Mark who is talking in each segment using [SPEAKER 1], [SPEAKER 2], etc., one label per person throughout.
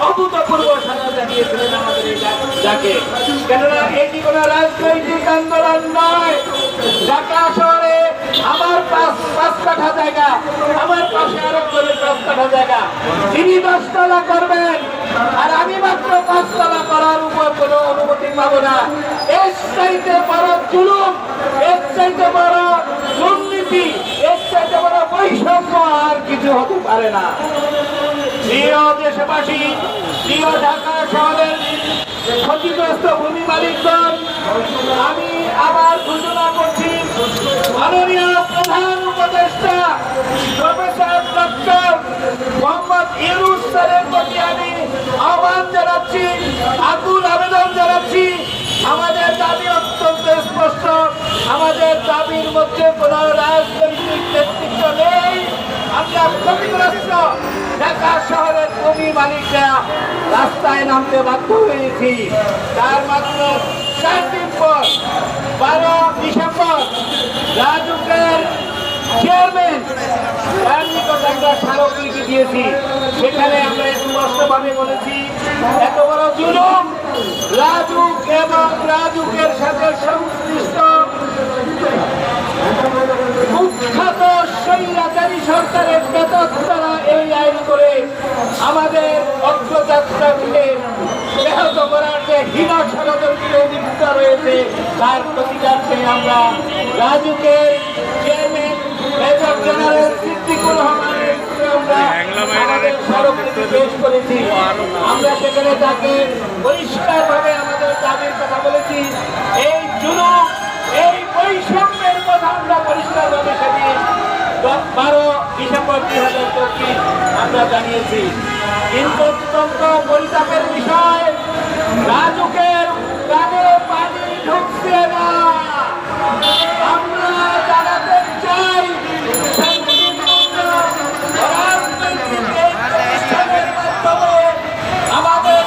[SPEAKER 1] অভূতপূর্ব সাড়া জানিয়েছিলেন আমাদের এই ডাকে। কেননা এটি কোন রাজনৈতিক আন্দোলন নয়। ঢাকা শহরে আমার 5 কাঠা জায়গা, আমার পাশে আরো 5 কাঠা জায়গা, তিনি 10 তলা করবেন আর আমি মাত্র 5 তলা করার উপর কোনো অনুমতি পাবো না। এর চাইতে বড় জুলুম, এর চাইতে বড় দুর্নীতি, এর চাইতে বড় বৈষম্য আর কিছু হতে পারে না। প্রিয় দেশবাসী, প্রিয় ঢাকা শহরের ক্ষতিগ্রস্ত ভূমি মালিকগণ, আমি আবার ঘোষণা করছি, মাননীয় প্রধান উপদেষ্টা প্রফেসর ডক্টর মোহাম্মদ ইউনূস স্যারের প্রতি আমি আহ্বান জানাচ্ছি, আকুল আবেদন জানাচ্ছি। আমাদের দাবি অত্যন্ত স্পষ্ট, আমাদের দাবির মধ্যে কোন রাজনৈতিক নেতৃত্ব নেই। আমরা ক্ষতিগ্রস্ত ঢাকা শহরের ভূমি মালিকরা রাস্তায় নামতে বাধ্য হয়েছি। তার মাত্র 4 দিন পর 12 ডিসেম্বর রাজুকের চেয়ারম্যান তার নিকট আমরা স্মারকলিপি দিয়েছি। সেখানে আমরা স্পষ্টভাবে বলেছি, এত বড় জুলুম রাজুক এবং রাজুকের সাথে সংশ্লিষ্ট কুখ্যাত স্বৈরাচারী সরকারের বেতনরা এই আইন করে আমাদের অগ্রযাত্রাকে ব্যাহত করার যে হীন ষড়যন্ত্রে লিপ্ত রয়েছে তার প্রতিকারকে আমরা রাজুকের চেয়ারম্যান মেজর জেনারেল সিদ্দিকুর রহমানের আমাদের স্মারকলিপি পেশ করেছি। আমরা সেখানে তাকে পরিষ্কারভাবে আমাদের দাবির কথা বলেছি। এই জুলুম, এই বৈষম্যের কথা আমরা পরিষ্কারভাবে সেদিন 12 ডিসেম্বর 2024 আমরা জানিয়েছি। কিন্তু অত্যন্ত পরিতাপের বিষয়, রাজুকের কানে পানি ঢুকছে না। আমরা জানাতে চাই, আমাদের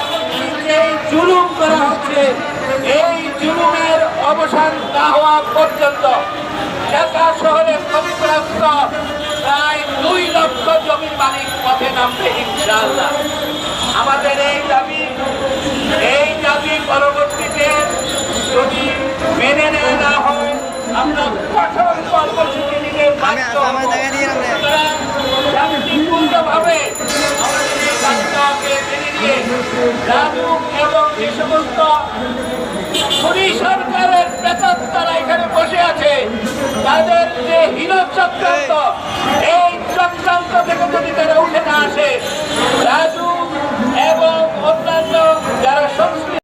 [SPEAKER 1] এই জুলুম করা হচ্ছে, এই জুলুমের অবসান না হওয়া পর্যন্ত ঢাকা শহরের ক্ষতিগ্রস্ত প্রায় 2 লক্ষ জমির মালিক পথে নামবে ইনশাআল্লাহ। আমাদের এই দাবি পরবর্তীতে যদি মেনে নেওয়া না হয় আমরা কঠোর কর্মসূচি নিতে বাধ্য হব। শান্তিপূর্ণভাবে আমাদের এই দাবিটাকে মেনে নিয়ে রাজুক এবং যে সমস্ত খুনি সরকারের বেতন তারা এখানে বসে আছে তাদের যে হীন চক্রান্ত, এই চক্রান্ত থেকে যদি তারা উঠে না আসে